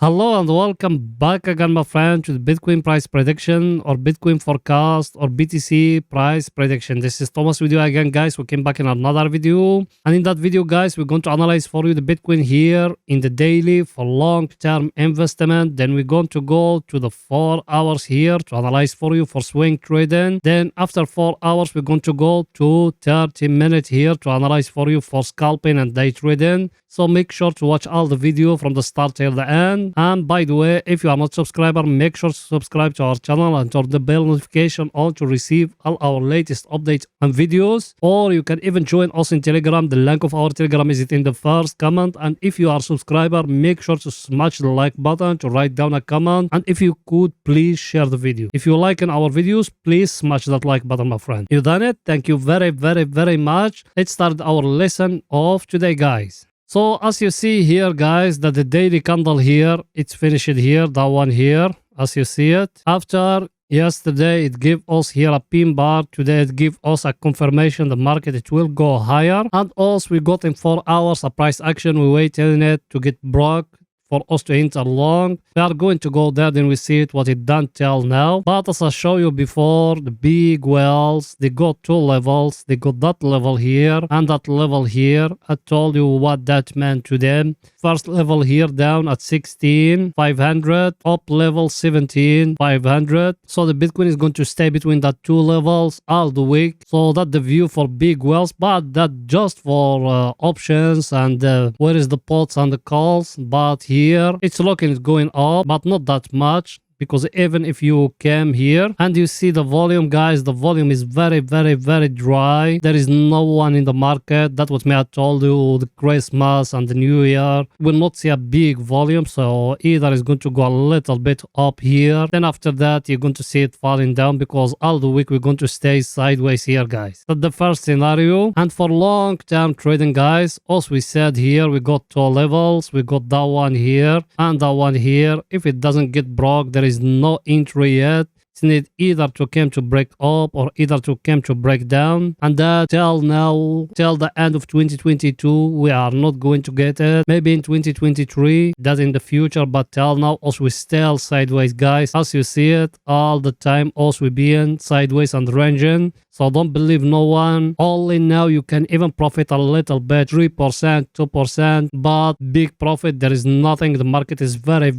Hello and welcome back again, my friend, to the Bitcoin price prediction or Bitcoin forecast or BTC price prediction. This is Thomas with you again, guys. We came back in another video. And in that video, guys, we're going to analyze for you the Bitcoin here in the daily for long-term investment. Then we're going to go to the 4 hours here to analyze for you for swing trading. Then after 4 hours, we're going to go to 30 minutes here to analyze for you for scalping and day trading. So make sure to watch all the video from the start till the end. And by the way, if you are not a subscriber, make sure to subscribe to our channel and turn the bell notification on to receive all our latest updates and videos. Or you can even join us in Telegram. The link of our Telegram is in the first comment. And if you are a subscriber, make sure to smash the like button to write down a comment. And if you could, please share the video. If you like our videos, please smash that like button, my friend. You done it? Thank you very much. Let's start our lesson of today, guys. So as you see here, guys, that the daily candle here, it's finished here, that one here, as you see it. After yesterday, it gave us here a pin bar. Today, it gave us a confirmation the market, it will go higher. And also, we got in 4 hours a price action. We waited it to get broke for us to enter long. We are going to go there, then we see it, what it done till now. But as I show you before, the big wells, they got 2 levels. They got that level here and that level here. I told you what that meant to them. First level here down at 16,500, up level 17,500. So the Bitcoin is going to stay between that 2 levels all the week. So that's the view for big wells, but that just for options and where is the pots and the calls. But here it's looking, it's going up, but not that much. Because even if you came here and you see the volume, guys, the volume is very dry. There is no one in the market. That's what I told you, the Christmas and the New Year will not see a big volume. So either it's going to go a little bit up here. Then after that, you're going to see it falling down because all the week we're going to stay sideways here, guys. That's the first scenario. And for long-term trading, guys, as we said here, we got 2 levels. We got that one here and that one here. If it doesn't get broke, there is no entry yet. It's need either to come to break up or either to come to break down, and that till now, till the end of 2022, we are not going to get it. Maybe in 2023, that's in the future, but till now also we still sideways, guys. As you see it all the time, also we being sideways and ranging. So don't believe no one. Only now you can even profit a little bit, 3%, 2%, but big profit, there is nothing. The market is very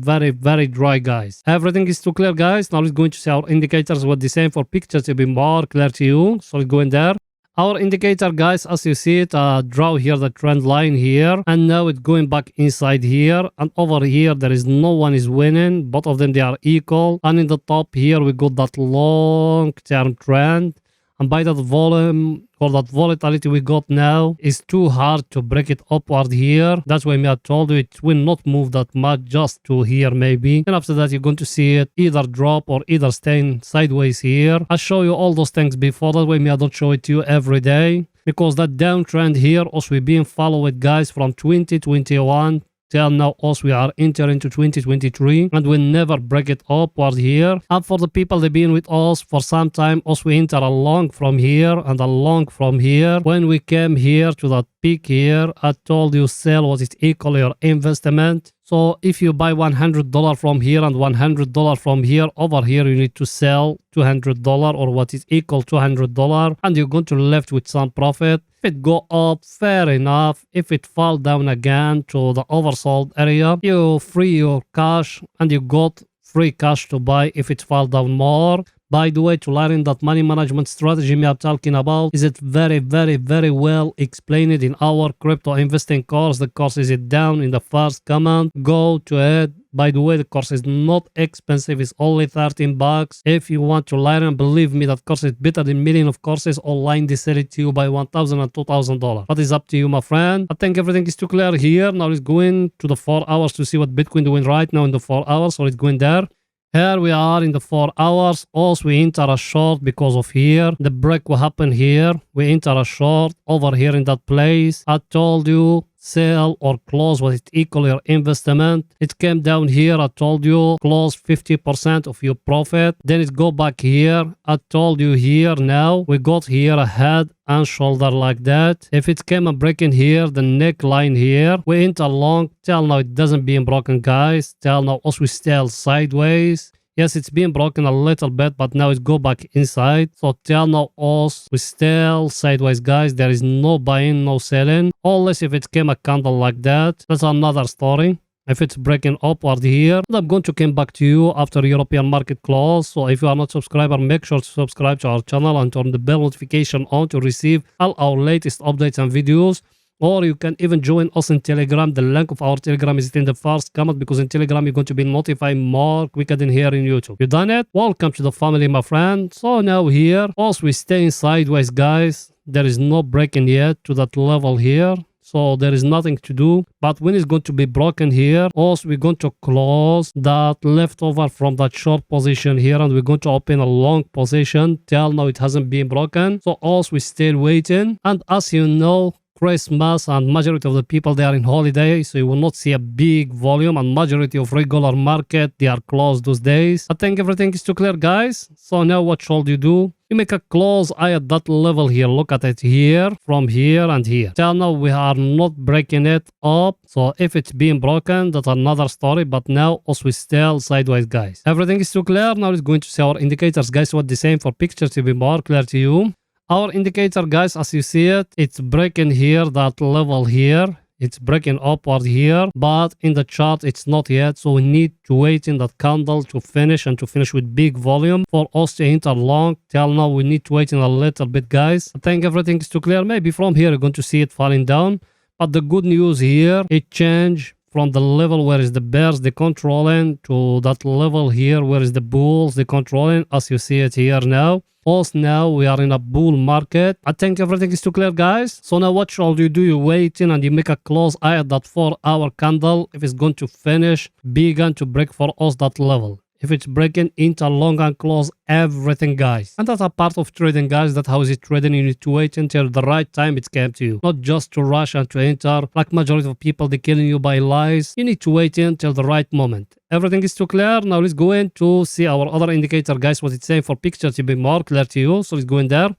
dry, guys. Everything is too clear, guys. Now let's go into see our indicators, what the same for pictures to be more clear to you. So let's go in there. Our indicator, guys, as you see it, draw here the trend line here, and now it's going back inside here, and over here there is no one is winning. Both of them, they are equal, and in the top here we got that long-term trend. And by that volume or that volatility we got now, is too hard to break it upward here. That's why I told you it will not move that much, just to here maybe. And after that, you're going to see it either drop or either staying sideways here. I show you all those things before. That way I don't show it to you every day. Because that downtrend here also being followed, guys, from 2021 till now. Also we are entering into 2023 and we never break it upward here. And for the people that been with us for some time, also we enter along from here and along from here. When we came here to that peak here, I told you sell what is equal your investment. So if you buy $100 from here and $100 from here, over here you need to sell $200 or what is equal to $200, and you're going to left with some profit. If it go up, fair enough. If it fall down again to the oversold area, you free your cash and you got free cash to buy if it fall down more. By the way, to learn that money management strategy I'm talking about, is it very well explained in our crypto investing course. The course is it down in the first comment. Go to it. By the way, the course is not expensive. It's only $13. If you want to learn, believe me, that course is better than million of courses online. They sell it to you by $1,000 and $2,000. That is up to you, my friend. I think everything is too clear here. Now let's go into the 4 hours to see what Bitcoin doing right now in the 4 hours. So let's go in there. Here we are in the 4 hours. Also, we enter a short because of here. The break will happen here. We enter a short over here in that place. I told you sell or close what it equal your investment. It came down here. I told you close 50% of your profit. Then it go back here. I told you here now we got here a head and shoulder like that. If it came and breaking here, the neckline here, we enter long. Till now it doesn't being broken, guys. Till now also we still sideways. Yes, it's been broken a little bit, but now it go back inside. So till now us we still sideways, guys. There is no buying, no selling. Unless if it came a candle like that. That's another story. If it's breaking upward here, I'm going to come back to you after European market close. So if you are not subscriber, make sure to subscribe to our channel and turn the bell notification on to receive all our latest updates and videos. Or you can even join us in Telegram. The link of our Telegram is in the first comment, because in Telegram you're going to be notified more quicker than here in YouTube. You done it? Welcome to the family, my friend. So now here, also we stay sideways, guys. There is no breaking yet to that level here. So there is nothing to do. But when it's going to be broken here, also we're going to close that leftover from that short position here, and we're going to open a long position. Till now it hasn't been broken. So also we stay waiting. And as you know, Christmas and majority of the people they are in holiday, so you will not see a big volume, and majority of regular market they are closed those days. I think everything is too clear, guys. So now what should you do? You make a close eye at that level here. Look at it here, from here and here. Till now we are not breaking it up. So if it's being broken, that's another story. But now also we still sideways, guys. Everything is too clear. Now it's going to see our indicators, guys. What the same for picture to be more clear to you. Our indicator, guys, as you see it, it's breaking here, that level here. It's breaking upward here, but in the chart, it's not yet. So we need to wait in that candle to finish, and to finish with big volume for us to enter long. Till now, we need to wait in a little bit, guys. I think everything is too clear. Maybe from here, you're going to see it falling down. But the good news here, it changed from the level where is the bears they controlling to that level here where is the bulls they controlling, as you see it here now. Also now we are in a bull market. I think everything is too clear, guys. So now what should you do? You wait in and you make a close eye at that 4-hour candle. If it's going to finish big and to break for us that level. If it's breaking into long and close everything, guys. And that's a part of trading, guys. That's how is it trading. You need to wait until the right time it came to you. Not just to rush and to enter. Like majority of people, they're killing you by lies. You need to wait until the right moment. Everything is too clear. Now let's go in to see our other indicator, guys. What it's saying for picture to be more clear to you. So let's go in there.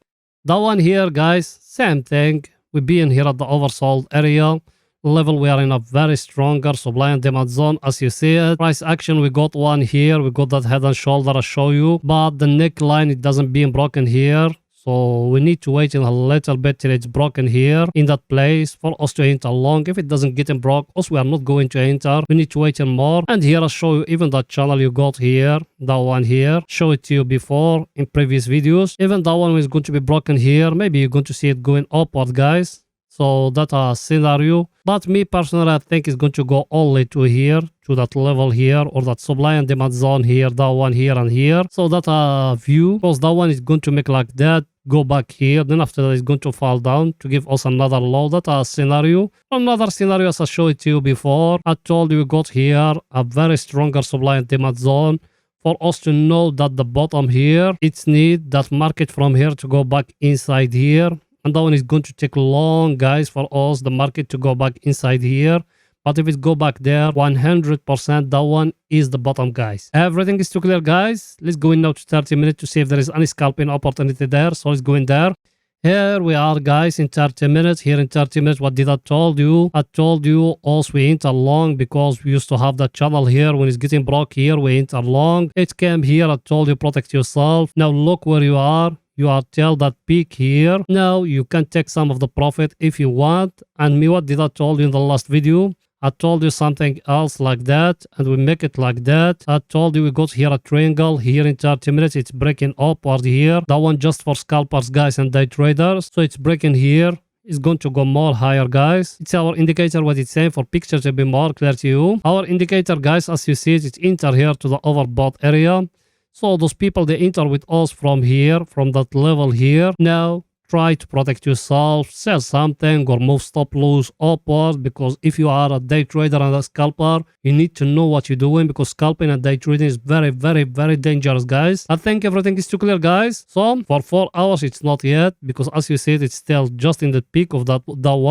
That one here, guys, same thing. We're being here at the oversold area. Level we are in a very stronger supply and demand zone, as you see it. Price action, we got one here. We got that head and shoulder I show you, but the neckline, it doesn't being broken here. So we need to wait in a little bit till it's broken here in that place for us to enter long. If it doesn't get broke, also we are not going to enter. We need to wait in more. And here I show you even that channel you got here, that one here. Show it to you before in previous videos. Even that one is going to be broken here. Maybe you're going to see it going upward, guys. So that's a scenario. But me personally, I think it's going to go only to here, to that level here, or that supply and demand zone here, that one here and here. So that's a view. Because that one is going to make like that, go back here. Then after that, it's going to fall down to give us another low. That's a scenario. Another scenario, as I showed it to you before. I told you we got here a very stronger supply and demand zone. For us to know that the bottom here, it's need that market from here to go back inside here. And that one is going to take long, guys, for us, the market to go back inside here. But if it go back there, 100%, that one is the bottom, guys. Everything is too clear, guys. Let's go in now to 30 minutes to see if there is any scalping opportunity there. So let's go in there. Here we are, guys, in 30 minutes. Here in 30 minutes, what did I told you? I told you also we enter long because we used to have that channel here. When it's getting broke here, we enter long. It came here. I told you protect yourself. Now look where you are. You are till that peak here. Now you can take some of the profit if you want. And me, what did I told you in the last video? I told you something else like that, and we make it like that. I told you we got here a triangle here in 30 minutes. It's breaking upward here. That one just for scalpers, guys, and day traders. So it's breaking here. It's going to go more higher, guys. It's our indicator, what it's saying for picture to be more clear to you. Our indicator, guys, as you see it, it's enter here to the overbought area. So those people, they enter with us from here, from that level here. Now, try to protect yourself, sell something or move stop loss upward, because if you are a day trader and a scalper, you need to know what you're doing, because scalping and day trading is very, very, very dangerous, guys. I think everything is too clear, guys. So for 4 hours, it's not yet, because as you see, it's still just in the peak of that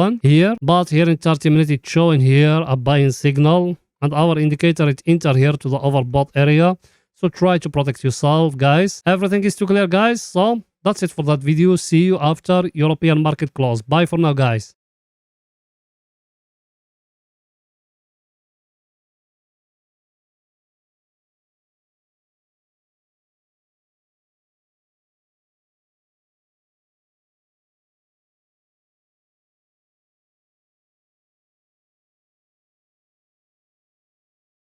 one here. But here in 30 minutes, it's showing here a buying signal, and our indicator it enter here to the overbought area. So try to protect yourself, guys. Everything is too clear, guys. So that's it for that video. See you after European market close. Bye for now, guys.